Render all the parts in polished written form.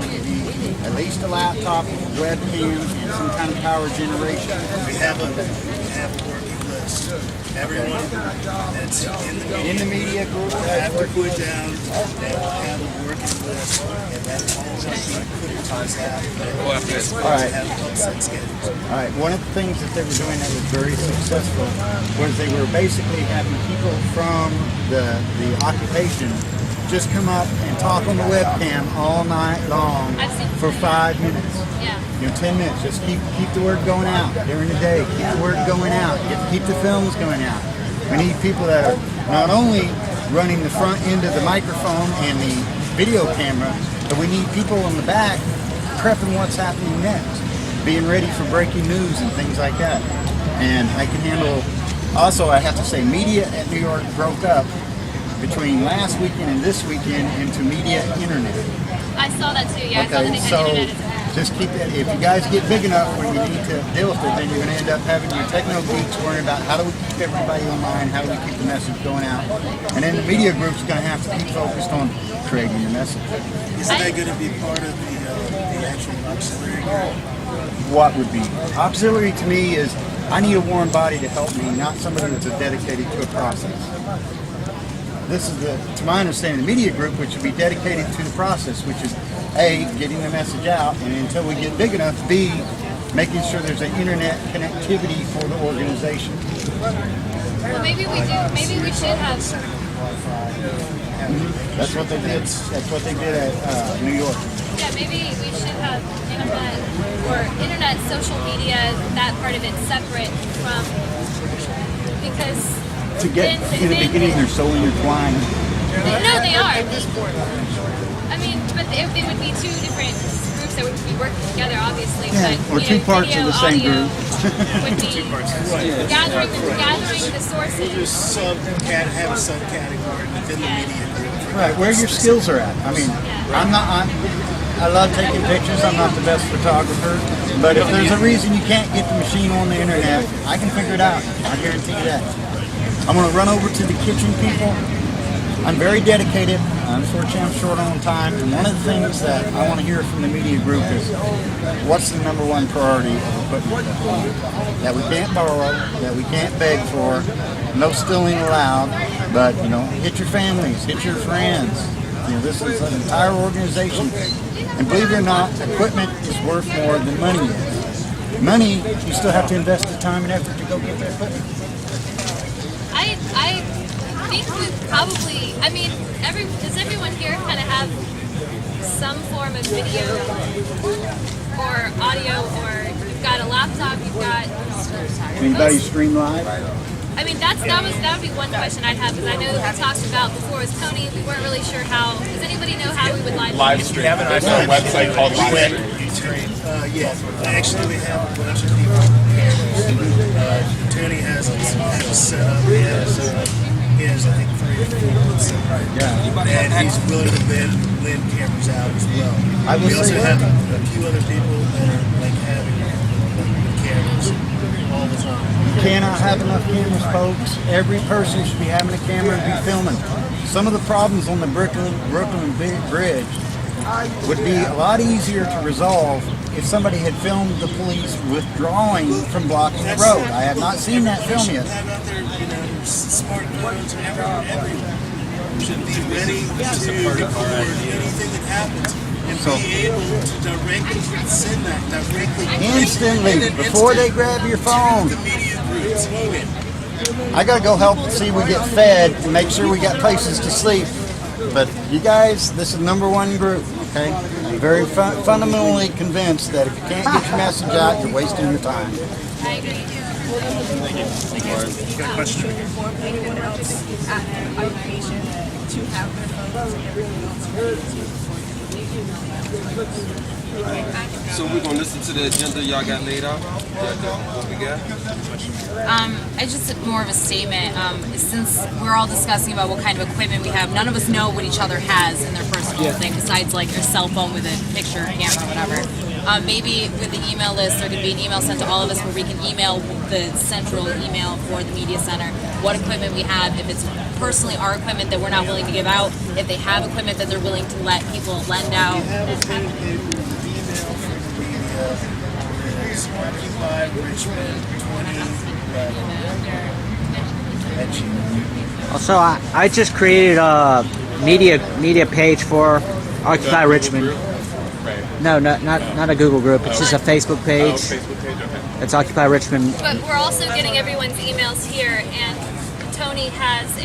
you need at least a laptop, webcam, and some kind of power generation. We have a working list. Everyone that's in the media group have to put down that will have a working list, and that all of us put it towards that. All right. All right. One of the things that they were doing that was very successful was they were basically having people from the occupation just come up and talk on the webcam all night long for 5 minutes. Yeah. 10 minutes. Just keep the word going out during the day. Keep the word going out. Keep the films going out. We need people that are not only running the front end of the microphone and the video camera, but we need people in the back prepping what's happening next, being ready for breaking news and things like that. And I can handle. Also, I have to say, media at New York broke up between last weekend and this weekend into media internet. I saw that too, yeah. Okay, I saw that they so had internet. just keep it. If you guys get big enough where you need to deal with it, then you're going to end up having your techno geeks worrying about how do we keep everybody online, how do we keep the message going out, and then the media group's going to have to keep focused on creating the message. Isn't that going to be part of the actual auxiliary group? What would be auxiliary to me is I need a warm body to help me, not somebody that's dedicated to a process. This is to my understanding, the media group, which would be dedicated to the process, which is A, getting the message out, and until we get big enough, B, making sure there's an internet connectivity for the organization. Well, maybe we do. Maybe we should have. That's what they did. That's what they did at New York. Yeah, maybe we should have internet, social media, that part of it separate from, because to get in the beginning, they're so intertwined. No, they are. I mean, but they would be two different groups that would be working together, obviously. Yeah, but, or two parts of the same group. Would be gathering the sources. We'll just have a subcategory within the media group. Right, where your skills are at. I mean, I love taking pictures. I'm not the best photographer, but if there's a reason you can't get the machine on the internet, I can figure it out. I guarantee you that. I'm going to run over to the kitchen people. I'm very dedicated. Unfortunately, I'm short on time. And one of the things that I want to hear from the media group is what's the number one priority of equipment that we can't borrow, that we can't beg for, no stealing allowed, but, hit your families, hit your friends. This is an entire organization. And believe it or not, equipment is worth more than money is. Money, you still have to invest the time and effort to go get the equipment. I think we probably, does everyone here kind of have some form of video or audio, or you've got a laptop, you've got... Anybody stream live? That would be one question I'd have, because I know we talked about before with Tony, we weren't really sure how. Does anybody know how we would live stream? We have an actual website called Livestream. Yeah, actually we have a bunch of people. Tony has it set up. He has I think 3 or 4 set up. Yeah. And he's willing to lend cameras out as well. We also have a few other people that are having cameras all the time. You cannot have enough cameras, folks. Every person should be having a camera and be filming. Some of the problems on the Brooklyn Bridge would be a lot easier to resolve if somebody had filmed the police withdrawing from blocking the road. I have not seen that film yet. Smart drones everywhere should be ready to record anything that happens and be able to directly send that directly instantly before they grab your phone. The media groups even. I gotta go help see we get fed and make sure we got places to sleep. But you guys, this is #1 group, okay? I'm very fundamentally convinced that if you can't get your message out, you're wasting your time. I agree. Thank you. Got a question? Anyone else at Occupation to have their phones and everything So we're gonna listen to the agenda y'all got laid out. What we got? It's just more of a statement. Since we're all discussing about what kind of equipment we have, none of us know what each other has in their personal thing besides like their cell phone with a picture, camera, whatever. Maybe with the email list, there could be an email sent to all of us where we can email the central email for the media center what equipment we have, if it's personally our equipment that we're not willing to give out, if they have equipment that they're willing to let people lend out. email for the media is Occupy Richmond 2011. Also, I just created a media page for Occupy Richmond. No, not a Google group. It's just a Facebook page. Facebook page, okay. It's Occupy Richmond. But we're also getting everyone's emails here, and Tony has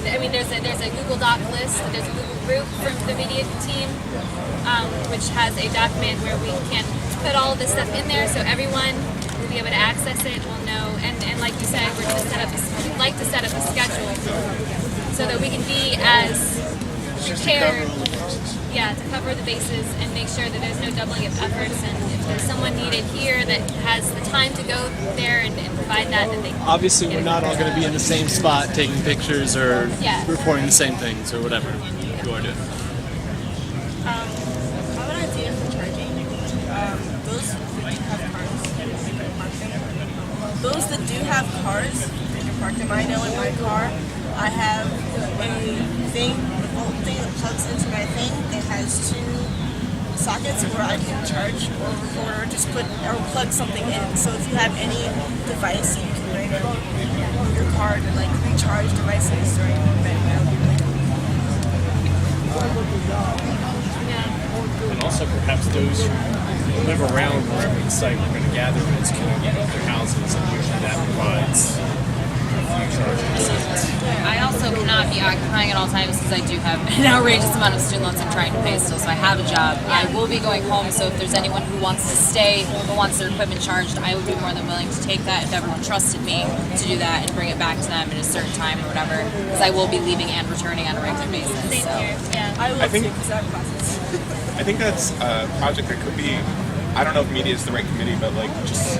there's a Google Doc list, there's a Google group from the media team, which has a document where we can put all of this stuff in there, so everyone will be able to access it, will know, and like you said, we'd like to set up a schedule so that we can be as prepared, to cover the bases and make sure that there's no doubling of efforts, and if there's someone needed here that has the time to go there and provide that, then they can. Obviously, we're not all going to be in the same spot taking pictures or reporting the same things or whatever you are doing. I have an idea for charging. Those who do have cars, those that do have cars, they can park them. I know in my car, I have a thing that plugs into my thing. It has 2 sockets where I can charge or just put or plug something in. So if you have any device, you can bring your car to like recharge devices during the event. That would be really cool. And also perhaps those who live around wherever the site we're going to gather is can get up their houses, and usually that provides I also cannot be occupying at all times because I do have an outrageous amount of student loans I'm trying to pay still, so I have a job. I will be going home, so if there's anyone who wants to stay, who wants their equipment charged, I would be more than willing to take that if everyone trusted me to do that and bring it back to them at a certain time or whatever, because I will be leaving and returning on a regular basis. Same here, yeah. I will too because I have classes. I think that's a project that could be, I don't know if media is the right committee, but like just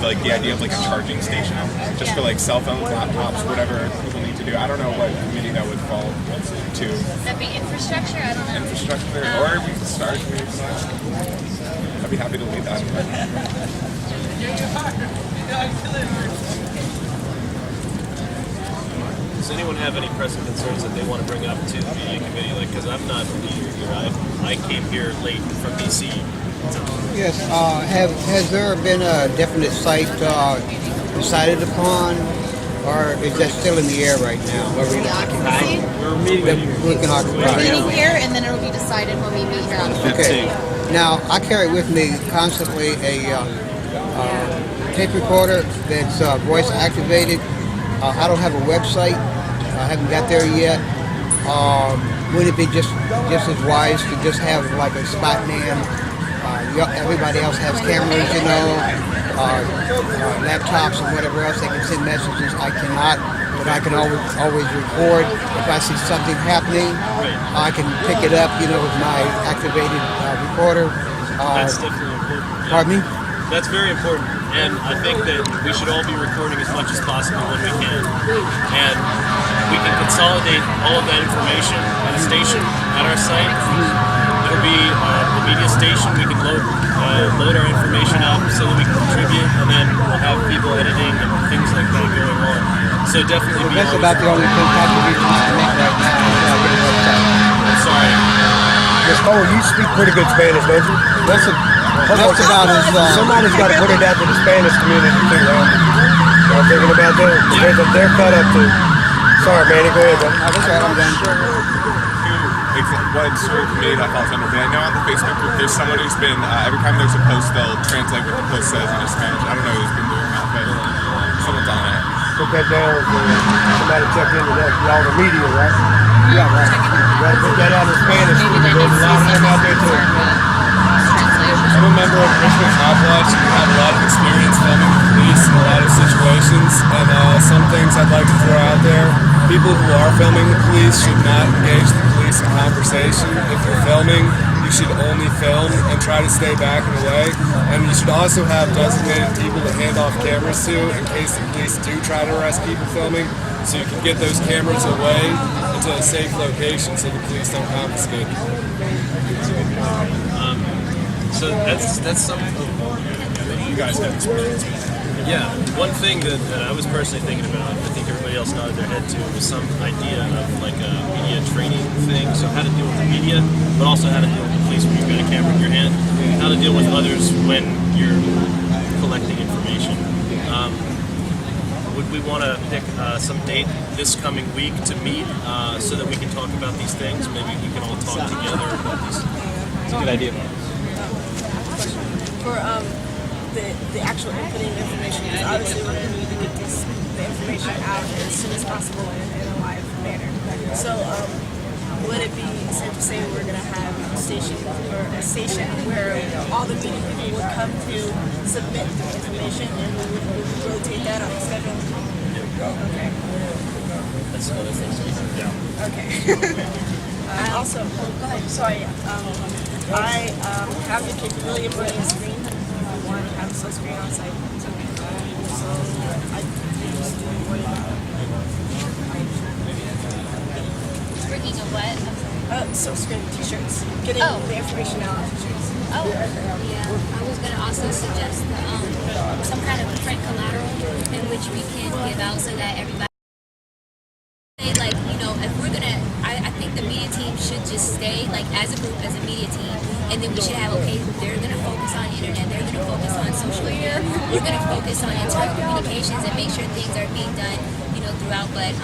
like the idea of like a charging station, just for like cell phones, laptops, whatever people need to do. I don't know what committee that would fall to. That'd be infrastructure, I don't know. Infrastructure, or we could start. I'd be happy to lead that. Does anyone have any pressing concerns that they want to bring up to the media committee? Like, because I'm not a leader here. I came here late from DC. Yes. Has there been a definite site decided upon, or is that still in the air right now? We're meeting here, and then it'll be decided when we meet here on the 15th. Okay. Now, I carry with me constantly a tape recorder that's voice activated. I don't have a website. I haven't got there yet. Would it be just as wise to just have like a spot man? Everybody else has cameras, laptops and whatever else. They can send messages. I cannot, but I can always record. If I see something happening, I can pick it up, with my activated recorder. That's definitely important. Yeah. Pardon me? That's very important, and I think that we should all be recording as much as possible when we can, and we can consolidate all of that information at a station at our site. It'll be the media station. We can load our information up so that we can contribute, and then we'll have people editing and things like that going on. So definitely be. That's about the only contribution I can make right now. I'm sorry. Oh, you speak pretty good Spanish, don't you? That's about as. Somebody's got to put it out to the Spanish community too, right? Y'all thinking about that? They're cut up too. Sorry, Manny, go ahead, bro. That's right, I'm done. What sort of committee that falls under? But I know on the Facebook group there's someone who's been, every time there's a post, they'll translate what the post says into Spanish. I don't know who's been doing that, but someone's on it. Put that down. Somebody check into that. Y'all the media, right? Yeah, right. You gotta put that out in Spanish. There's a lot of them out there too. I'm a member of Richmond Cop Watch. We have a lot of experience filming the police in a lot of situations, and some things I'd like to throw out there. People who are filming the police should not engage the police in conversation. If you're filming, you should only film and try to stay back and away. And you should also have designated people to hand off cameras to in case the police do try to arrest people filming, so you can get those cameras away into a safe location so the police don't confiscate them. So that's something that you guys have experience with. Yeah, one thing that I was personally thinking about, I think everybody else nodded their head to, was some idea of like a media training thing, so how to deal with the media, but also how to deal with the police you've got a camera in your hand, how to deal with others when you're collecting information. Would we want to pick some date this coming week to meet so that we can talk about these things? Maybe we can all talk together about these. It's a good idea. For the actual inputting information, because obviously we're going to need to get the information out as soon as possible in a live manner. So would it be safe to say we're going to have a station where all the media people would come to submit the information and we would rotate that on the schedule? Okay. That's another thing. Yeah. Okay. I also, sorry, I have the capability of running a screen. If you want to have a full screen on site. So I just do Bringing a what? I'm sorry. silk screen t-shirts. Getting the information out on t-shirts. Oh, yeah. I was going to also suggest some kind of print collateral in which we can give out so that everybody, like, you know, if we're going to, I think the media team should just stay, like, as a group, as a media team, and then we should have, okay, they're going to focus on internet, they're going to focus on social media, we're going to focus on internal communications and make sure things are being done, you know, throughout, but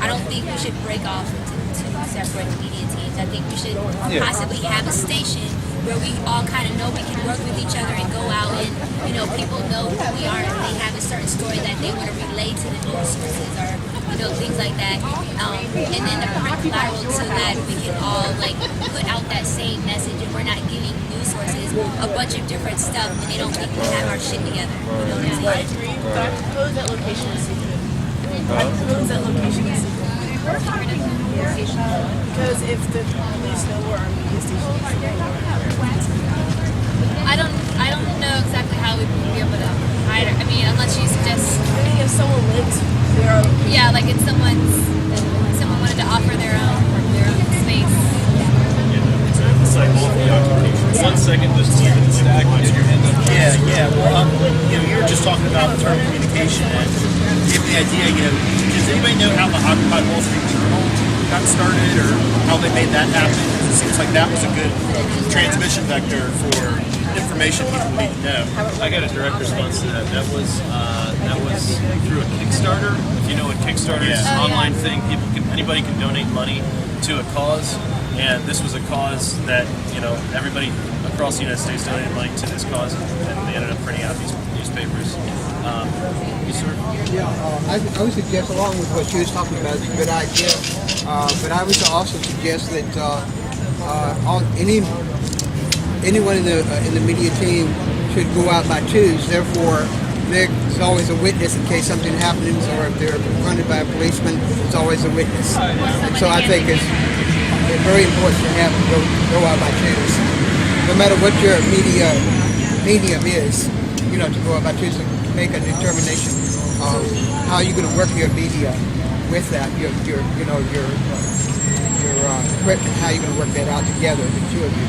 I don't think we should break off into two separate media teams. I think we should possibly have a station where we all kind of know we can work with each other and go out and, you know, people know who we are and they have a certain story that they want to relay to the news sources or, you know, things like that. And then the print collateral so that we can all, like, put out that same message and we're not giving news sources a bunch of different stuff and they don't think we have our shit together. You know what I'm I saying? agree, but I propose that location is secret. I propose that location is secret. Because if the police know where our media station is, they know I don't know exactly how we would be able to hide it. I mean, unless you suggest. I mean, if someone lives where our location, Yeah, like if someone wanted to offer their own space. It's like multiple occupations. 1 second, just keep it stacked. Yeah. Well, you know, you were just talking about internal communication and gave the idea. You know, does anybody know how the Occupy Wall Street Journal got started or how they made that happen? It seems like that was a good transmission vector for information people need to know. I got a direct response to that. That was through a Kickstarter. If you know what Kickstarter is, it's an online thing. Anybody can donate money to a cause, and this was a cause that, you know, everybody across the United States donated money to this cause, and they ended up printing out these newspapers. I would suggest, along with what she was talking about, it's a good idea. But I would also suggest that anyone in the media team should go out by twos. Therefore, there's always a witness in case something happens, or if they're confronted by a policeman, there's always a witness. And so I think it's very important to have go out by twos, no matter what your medium is. You know, to go out by twos and make a determination of how you're going to work your media with that, your equipment, how you're going to work that out together, the two of you.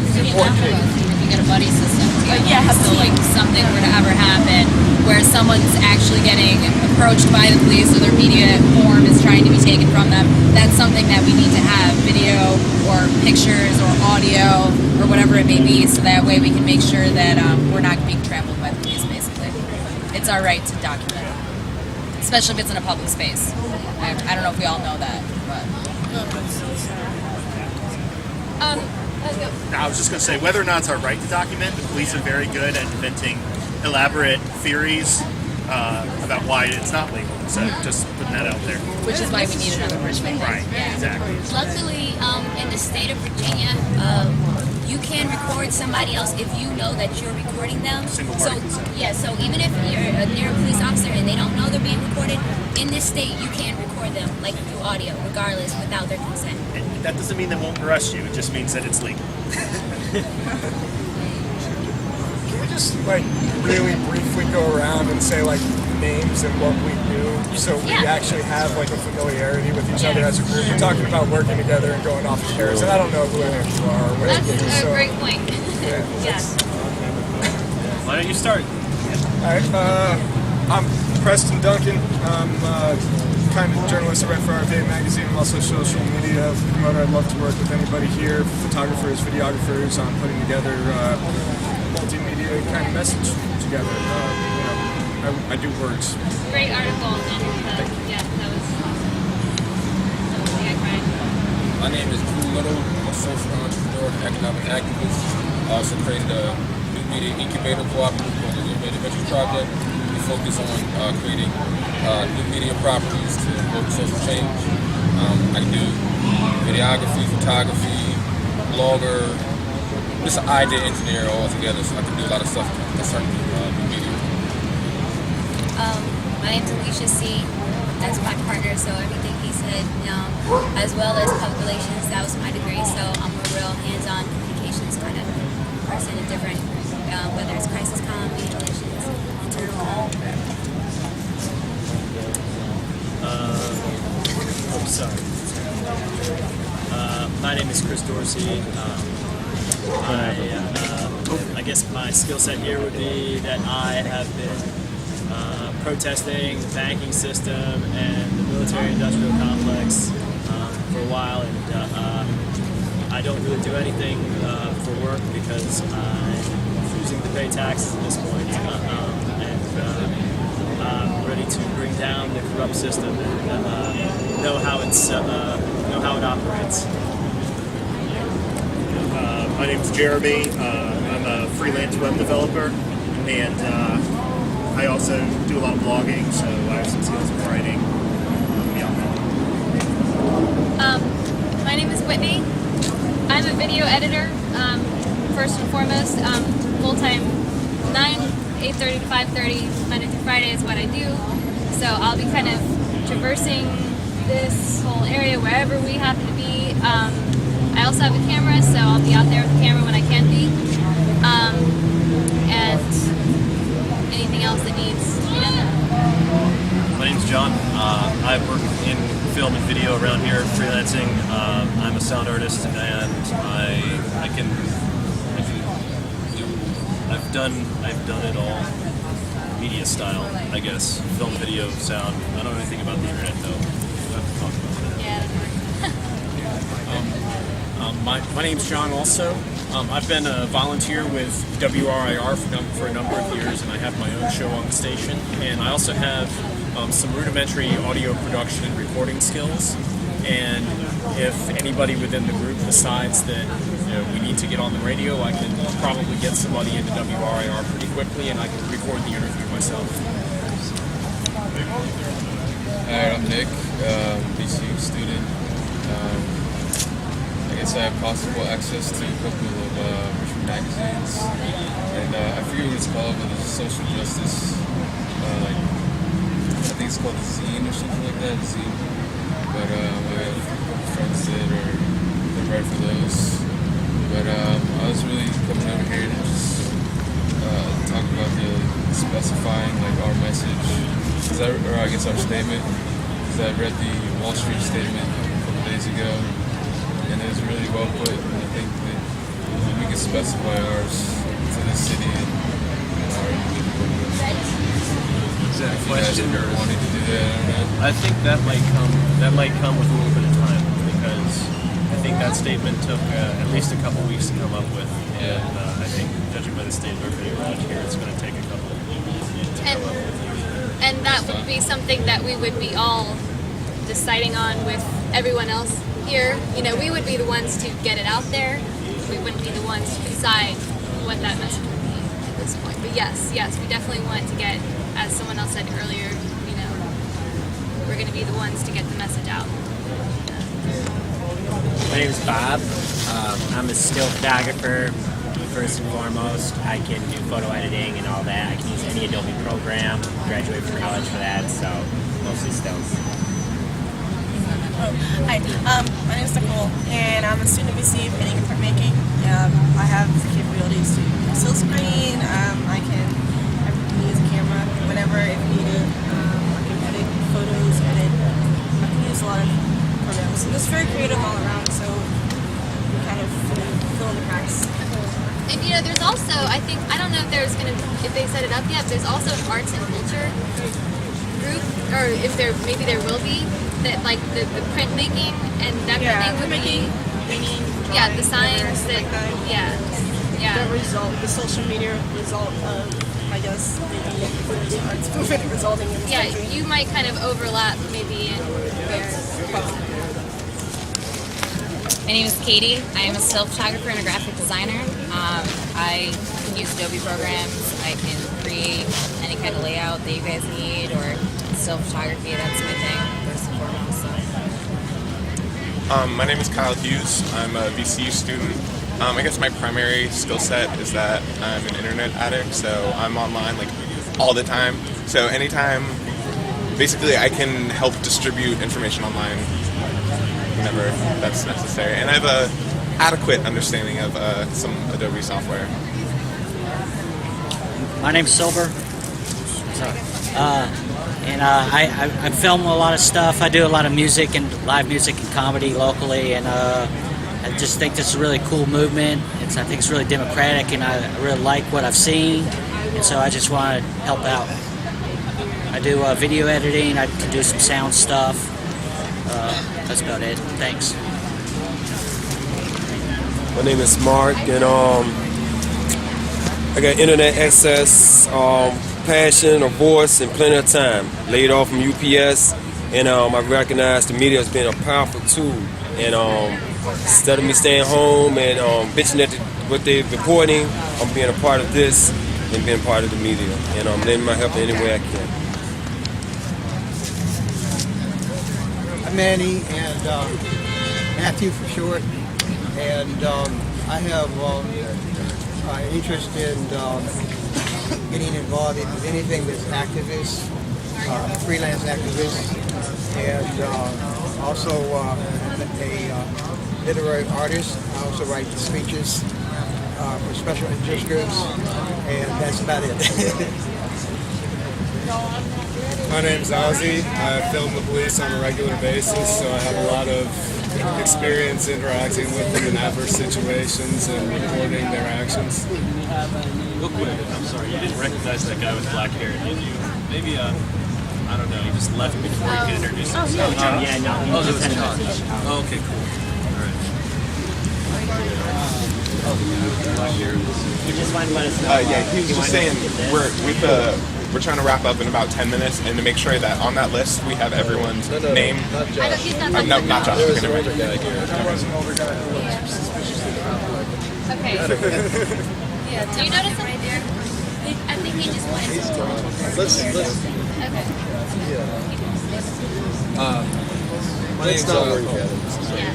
It's important to You get a buddy system too. So like something were to ever happen where someone's actually getting approached by the police or their media form is trying to be taken from them, that's something that we need to have video or pictures or audio or whatever it may be, so that way we can make sure that we're not being trampled by the police, basically. It's our right to document, especially if it's in a public space. I don't know if we all know that, but... I was just going to say, whether or not it's our right to document, the police are very good at inventing elaborate theories about why it's not legal. So just putting that out there. Which is why we need another Richmond. Right, exactly. Luckily, in the state of Virginia, you can record somebody else if you know that you're recording them. So even if you're near a police officer and they don't know they're being recorded, in this state you can record them like through audio, regardless, without their consent. And that doesn't mean they won't arrest you. It just means that it's legal. Can we just like really briefly go around and say like names and what we do, so we actually have like a familiarity with each other as a group? We're talking about working together and going off the shares, and I don't know who any of you are or what That's you do. a So, great point. Why don't you start? all right, I'm Preston Duncan. I'm kind of journalist. I write for RFA magazine. I'm also a social media promoter. I'd love to work with anybody here, photographers, videographers, on putting together multimedia kind of message together. I do words. Great article. Yeah, that was awesome. Yeah, right. My name is Drew Little. I'm a social entrepreneur and economic activist. I also created a new media incubator cooperative called the Innovative Ventures Project. We focus on creating new media properties to promote social change. I can do videography, photography, blogger, just an idea engineer all together, so I can do a lot of stuff concerning new media. My name's Alicia C. That's my partner, so everything he said, as well as public relations, that was my degree, so I'm a real hands-on communications kind of person in different, whether it's crisis comm, media relations, internal. My name is Chris Dorsey. I guess my skill set here would be that I have been protesting the banking system and the military-industrial complex for a while, and I don't really do anything for work because I'm choosing to pay taxes at this point, and I'm ready to bring down the corrupt system and know how it operates. My name's Jeremy. I'm a freelance web developer, and I also do a lot of blogging, so I have some skills in writing. My name is Whitney. I'm a video editor, first and foremost. Full-time, 8:30 to 5:30, Monday through Friday is what I do. So I'll be kind of traversing this whole area wherever we happen to be. I also have a camera, so I'll be out there with the camera when I can be. And anything else that needs to be done. My name's John. I work in film and video around here, freelancing. I'm a sound artist, and I can do. I've done it all, media style, I guess. Film, video, sound. I don't know anything about the internet though. We'll have to talk about that. My name's John also. I've been a volunteer with WRIR for a number of years, and I have my own show on the station. And I also have some rudimentary audio production and recording skills. And if anybody within the group decides that we need to get on the radio, I can probably get somebody into WRIR pretty quickly, and I can record the interview myself. Hi, I'm Nick, BCU student. I guess I have possible access to a couple of Richmond magazines, and I forget what it's called, but it's social justice, I think it's called the Zine or something like that, Zine. But I have friends that write for those. But I was really coming over here to just talk about specifying our message, or I guess our statement, because I read the Wall Street statement a couple days ago, and it was really well put, and I think that we can specify ours to the city and our individual. Exact question. If you guys are wanting to do that, I don't know. I think that might come with a little bit of time, because I think that statement took at least a couple weeks to come up with, and I think judging by the state of everybody around here, it's going to take a couple to come up with. And that would be something that we would be all deciding on with everyone else here. We would be the ones to get it out there. We wouldn't be the ones to decide what that message would be at this point. But yes, we definitely want to get, as someone else said earlier, we're going to be the ones to get the message out. My name is Bob. I'm a still photographer, first and foremost. I can do photo editing and all that. I can use any Adobe program. Graduated from college for that, so mostly stills. Hi, my name is Nicole, and I'm a student of BC painting and printmaking. I have the capabilities to still screen. I can use a camera whenever if needed. I can edit photos, I can use a lot of programs. I'm just very creative all around, so we kind of fill in the cracks. And there's also, I don't know if if they set it up yet, but there's also an arts and culture group group, or if maybe there will be, that like the printmaking and that kind of thing would be, yeah, the signs that, yeah. The result, the social media result of, I guess, maybe resulting in this country. You might kind of overlap maybe in where. My name is Katie. I am a still photographer and a graphic designer. I can use Adobe programs. I can create any kind of layout that you guys need, or still photography. That's my thing, first and foremost. My name is Kyle Hughes. I'm a VCU student. I guess my primary skill set is that I'm an internet addict, so I'm online like all the time. So anytime, basically I can help distribute information online whenever that's necessary. And I have a adequate understanding of some Adobe software. My name's Silver. And I film a lot of stuff. I do a lot of music and live music and comedy locally, and I just think this is a really cool movement. I think it's really democratic, and I really like what I've seen, and so I just want to help out. I do video editing. I can do some sound stuff. That's about it. Thanks. My name is Mark, and I got internet access, passion, a voice, and plenty of time. Laid off from UPS, and I recognize the media as being a powerful tool. And instead of me staying home and bitching at what they're reporting, I'm being a part of this and being part of the media. And I'm lending my help in any way I can. I'm Manny, and Matthew for short, and I have an interest in getting involved in anything that's activist, freelance activist, and also a literary artist. I also write speeches for special interest groups, and that's about it. My name's Ozzy. I film the police on a regular basis, so I have a lot of experience interacting with them in adverse situations and reporting their actions. Real quick, I'm sorry, you didn't recognize that guy with black hair, did you? Maybe, I don't know, he just left before he could introduce himself. Yeah, no, he Oh, was it was just Josh. Oh, okay, cool. All right. He just wanted to let us know. Yeah, he was just saying we're trying to wrap up in about 10 minutes, and to make sure that on that list we have everyone's name. Not Josh. No, not Josh. There Okay, never mind. Okay. Yeah. Do you notice him? I think he just wanted to. Let's. Okay. My name's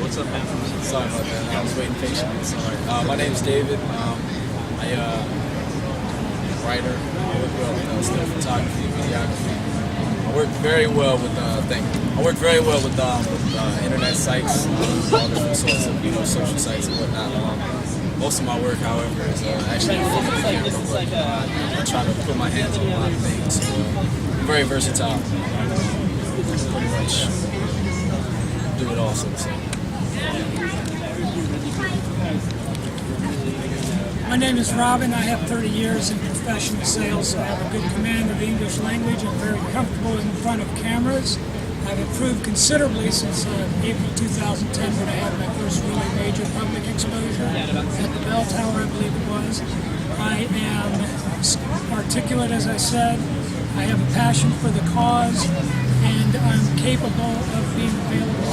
what's up, man? Sorry about that. I was waiting patiently. Sorry. My name's David. I writer. I work well with still photography, videography. I work very well with internet sites, all different sorts of social sites and whatnot. Most of my work, however, is actually from the camera, but I try to put my hands on a lot of things. So, I'm very versatile. Pretty much do it all, so to say. My name is Robin. I have 30 years in professional sales, so I have a good command of the English language. I'm very comfortable in front of cameras. I've improved considerably since April 2010 when I had my first really major public exposure at the Bell Tower, I believe it was. I am articulate, as I said. I have a passion for the cause, and I'm capable of being available.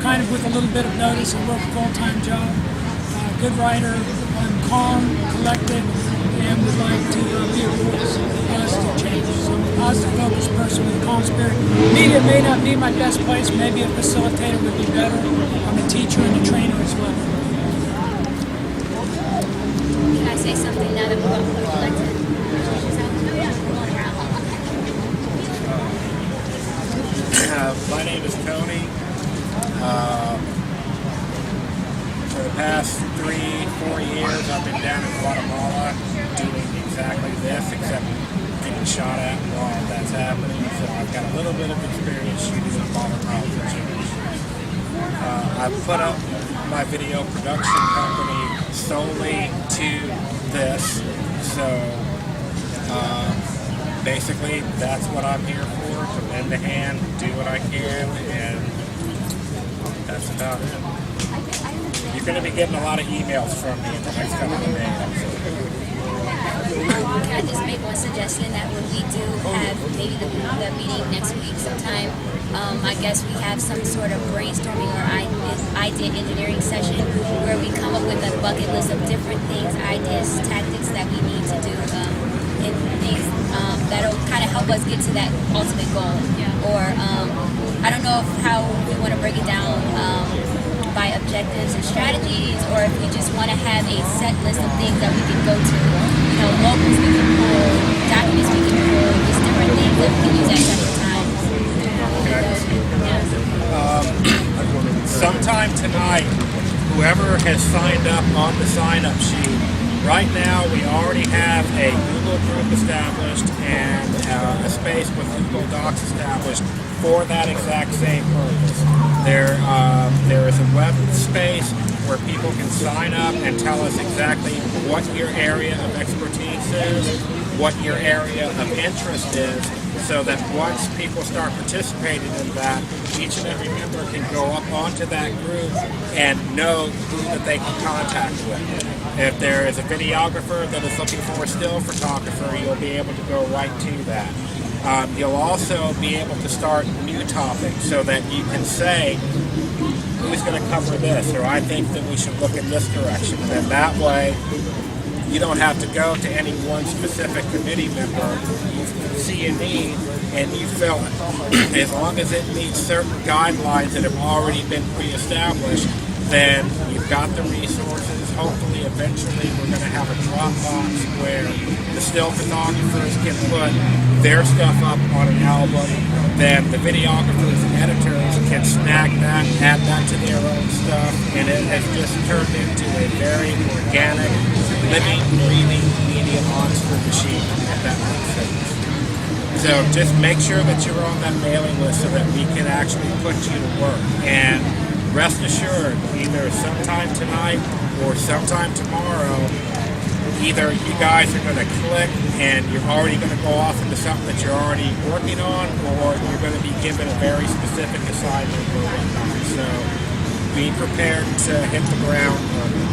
Kind of with a little bit of notice, I work a full-time job. Good writer, I'm calm, collected, and would like to be a voice for positive changes. I'm a positive, focused person with a calm spirit. Media may not be my best place. Maybe a facilitator would be better. I'm a teacher and a trainer as well. Can I say something now that we're all collected? My name is Tony. For the past 3-4 years, I've been down in Guatemala doing exactly this, except getting shot at while that's happening. So I've got a little bit of experience shooting in Guatemala situations. I put up my video production company solely to this. So basically, that's what I'm here for, to lend a hand, do what I can, and that's about it. You're going to be getting a lot of emails from me in the next couple of days. Can I just make one suggestion that when we do have maybe the meeting next week sometime, I guess we have some sort of brainstorming or idea engineering session where we come up with a bucket list of different things, ideas, tactics that we need to do, and things that'll kind of help us get to that ultimate goal. Or I don't know how we want to break it down by objectives and strategies, or if we just want to have a set list of things that we can go to. Locals we can pull, documents we can pull, just different things that we can use at different times. Sometime tonight, whoever has signed up on the sign-up sheet, right now we already have a Google group established and a space with Google Docs established for that exact same purpose. There is a web space where people can sign up and tell us exactly what your area of expertise is, what your area of interest is, so that once people start participating in that, each and every member can go up onto that group and know who that they can contact with. If there is a videographer that is looking for a still photographer, you'll be able to go right to that. You'll also be able to start new topics so that you can say, who's going to cover this, or I think that we should look in this direction. And that way, you don't have to go to any one specific committee member. You see a need, and you fill it. As long as it meets certain guidelines that have already been pre-established, then you've got the resources. Hopefully, eventually, we're going to have a Dropbox where the still photographers can put their stuff up on an album. Then the videographers and editors can snag that, add that to their own stuff, and it has just turned into a very organic, living, breathing media monster machine, if that makes sense. So just make sure that you're on that mailing list so that we can actually put you to work. And rest assured, either sometime tonight or sometime tomorrow, either you guys are going to click and you're already going to go off into something that you're already working on, or you're going to be given a very specific assignment or whatnot. So be prepared to hit the ground.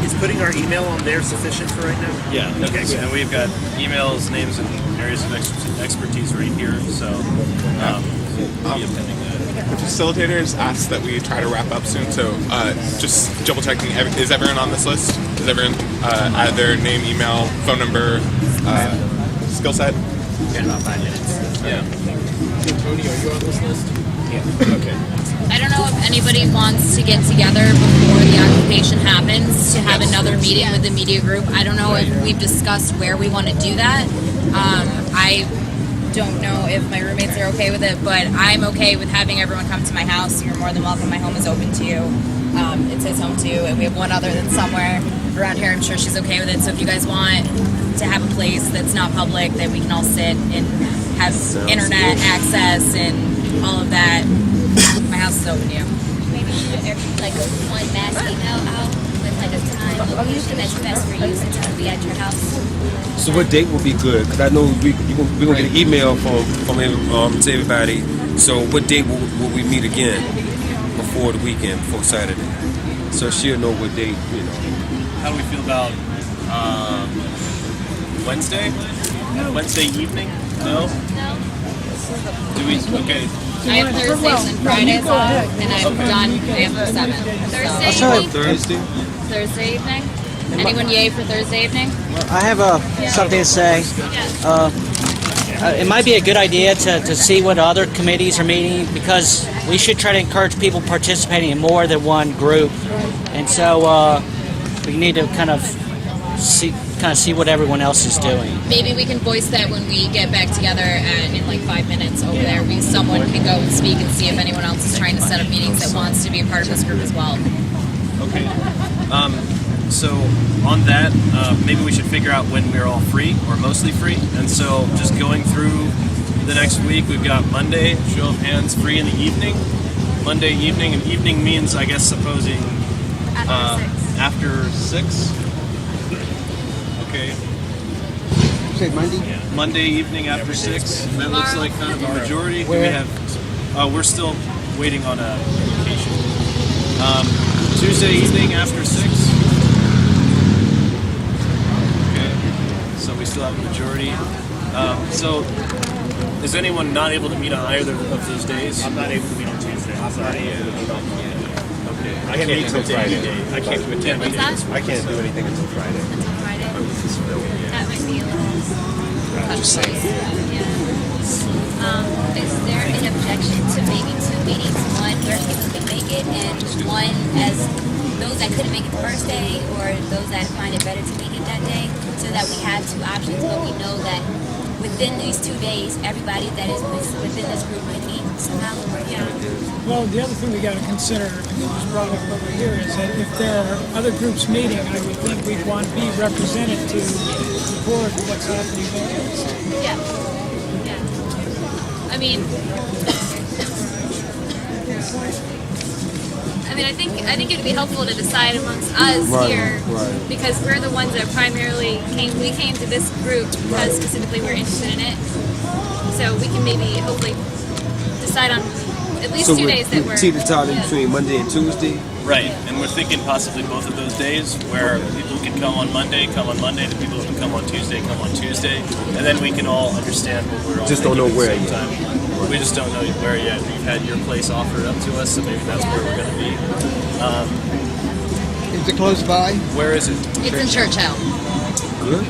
Is putting our email on there sufficient for right now? Yeah. Okay. So, and we've got emails, names, and areas of expertise right here. So be attending that. The facilitators asked that we try to wrap up soon, so just double checking, is everyone on this list? Is everyone add their name, email, phone number, skill set? In about 5 minutes. Yeah. Tony, are you on this list? Yeah. Okay. I don't know if anybody wants to get together before the occupation happens to have another meeting with the media group. I don't know if we've discussed where we want to do that. I don't know if my roommates are okay with it, but I'm okay with having everyone come to my house. You're more than welcome. My home is open to you. It's his home too, and we have one other that's somewhere around here. I'm sure she's okay with it. So if you guys want to have a place that's not public, that we can all sit and have internet access and all of that, my house is open to you. Maybe like a one mass email out with like a time location that's best for you since it'll be at your house. So what date will be good? Because I know we're going to get an email to everybody. So what date will we meet again before the weekend, before Saturday? So she'll know what date, How do we feel about Wednesday? Wednesday evening? No? No. Do we? Okay. I have Thursdays and Fridays off, and I'm done after 7. Thursday evening? Anyone yay for Thursday evening? I have something to say. It might be a good idea to see what other committees are meeting, because we should try to encourage people participating in more than one group. And so we need to kind of see what everyone else is doing. Maybe we can voice that when we get back together in like 5 minutes over there. Someone can go and speak and see if anyone else is trying to set up meetings that wants to be a part of this group as well. Okay. So on that, maybe we should figure out when we're all free or mostly free. And so just going through the next week, we've got Monday, show of hands, free in the evening. Monday evening, and evening means, I guess, supposing after 6. Okay. say Monday? Monday evening after 6. That looks like kind of a majority. Do we Where? have? We're still waiting on a location. Tuesday evening after 6. Okay. So we still have a majority. So is anyone not able to meet on either of those days? I'm not able to meet on Tuesday. I'm not able to meet on Monday. Okay. I can't meet until Friday. I can't do it. What's that? I can't do anything until Friday. Until Friday. That might be a little. Just saying. Is there an objection to maybe 2 meetings, one where people can make it and one as those that couldn't make it the first day or those that find it better to make it that day, so that we have 2 options, but we know that within these 2 days, everybody that is within this group can meet somehow or work out? Well, the other thing we got to consider, and it was brought up over here, is that if there are other groups meeting, I would think we'd want to be represented to record what's happening there. Yeah. Yeah. I mean, I think it'd be helpful to decide amongst us here, because we're the ones that primarily came to this group because specifically we're interested in it. So we can maybe hopefully decide on at least 2 days that we're teeter-tottering between Monday and Tuesday. Right, and we're thinking possibly both of those days where people who can come on Monday, the people who can come on Tuesday, and then we can all understand what we're all Just don't know thinking where at the yet. same time. We just don't know where yet. We've had your place offered up to us, so maybe that's where we're going to be. Is it close by? Where is it? It's in Churchill. Good.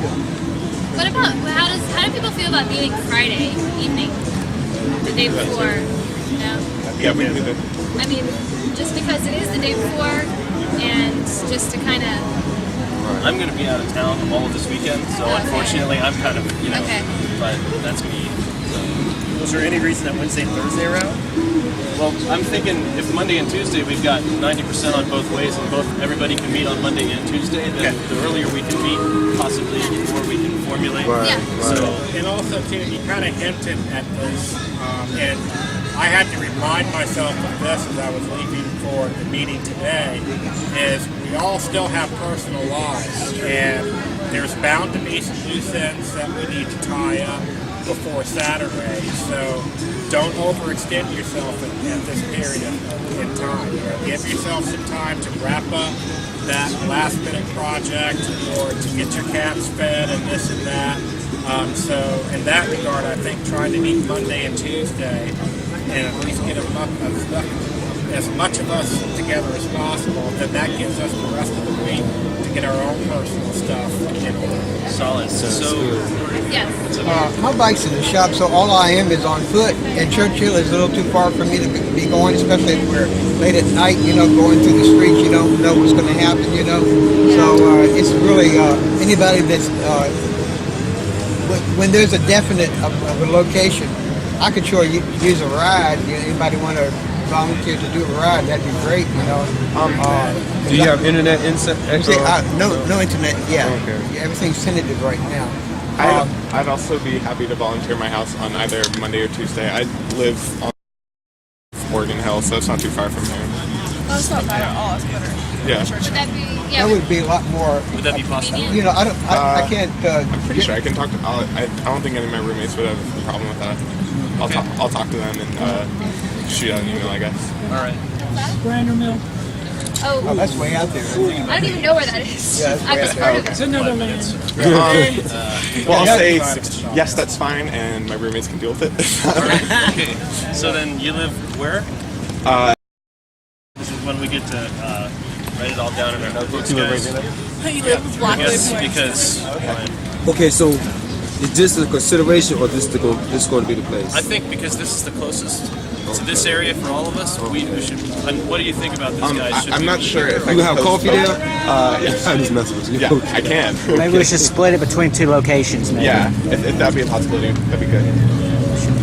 What about how do people feel about meeting Friday evening, the day before? You know? Yeah, we can do that. I mean, just because it is the day before, and just to kind of. I'm going to be out of town all of this weekend, so unfortunately I'm kind of, Okay. but that's me. Was there any reason that Wednesday and Thursday are out? Well, I'm thinking if Monday and Tuesday we've got 90% on both ways, and everybody can meet on Monday and Tuesday, then the earlier we can meet, possibly the more we can formulate. So, And also, too, you kind of hinted at this, and I had to remind myself of this as I was leaving for the meeting today, is we all still have personal lives, and there's bound to be some loose ends that we need to tie up before Saturday, so don't overextend yourself at this period in time. Give yourself some time to wrap up that last minute project or to get your cats fed and this and that. So in that regard, I think trying to meet Monday and Tuesday and at least get as much of us together as possible, then that gives us the rest of the week to get our own personal stuff in order. Solid. My bike's in the shop, so all I am is on foot, and Churchill is a little too far for me to be going, especially if we're late at night, going through the streets, you don't know what's going to happen, So it's really anybody that's, when there's a definite of a location, I could sure use a ride. Anybody want to volunteer to do a ride? That'd be great, Do you have internet no internet. Yeah, Okay. Yeah, everything's tentative right now. I'd also be happy to volunteer my house on either Monday or Tuesday. I live on Oregon Hill, so it's not too far from here. Oh, it's not bad at all. It's better. Yeah. Would that be? Yeah. That would be a lot more. Would that be possible? I can't. I'm pretty sure I can talk to. I don't think any of my roommates would have a problem with that. I'll talk to them and shoot out an email, I guess. All right. Brander Mill. Oh, that's way out there. I don't even know where that is. Yeah, it's I've way just out heard there. of it. It's another land. Well, I'll say yes, that's fine, and my roommates can deal with it. Okay. So then you live where? This is when we get to write it all down in our notebooks, guys. You do have block Because Okay, so is this a consideration or this going to be the place? I think because this is the closest to this area for all of us, we should. And what do you think about this, guys? I'm not sure if I You can have post coffee photos. there? Yes. I'm just messing with you. Yeah, I can. Maybe we should split it between 2 locations. Maybe. Yeah, if that'd be a possibility, that'd be good.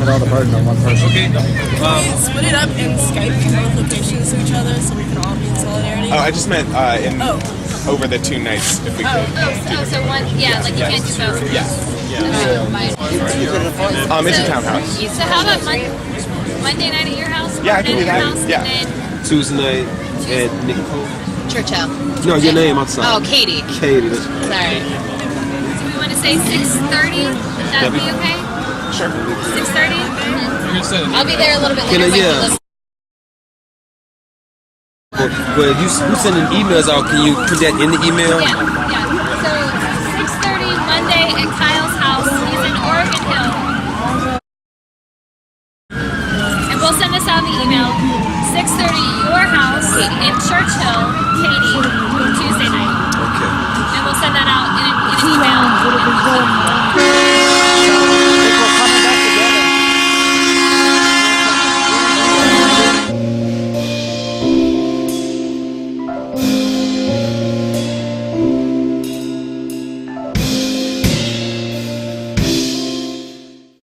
Put all the burden on one person. Okay. Split it up and Skype both locations to each other so we can all be in solidarity. Oh, I just meant over the 2 nights if we could. So one, like you can't do both. Yeah. It's a townhouse. So how about Monday night at your house? Yeah, I can do Monday at your that. house, Yeah. And then Tuesday night at Nicole. Churchill. No, your name outside. Oh, Katie. Katie, that's right. do we want to say say 6:30. Would that be okay? Sure. 6:30. I'll be there a little bit Can later. I, yeah. But if you sending emails out, can you put that in the email? Yeah. So 6:30 Monday at Kyle's house. He's in Oregon Hill. And we'll send this out in the email. 6:30 your house in Churchill, Katie, Tuesday night. Okay. And we'll send that out in an email.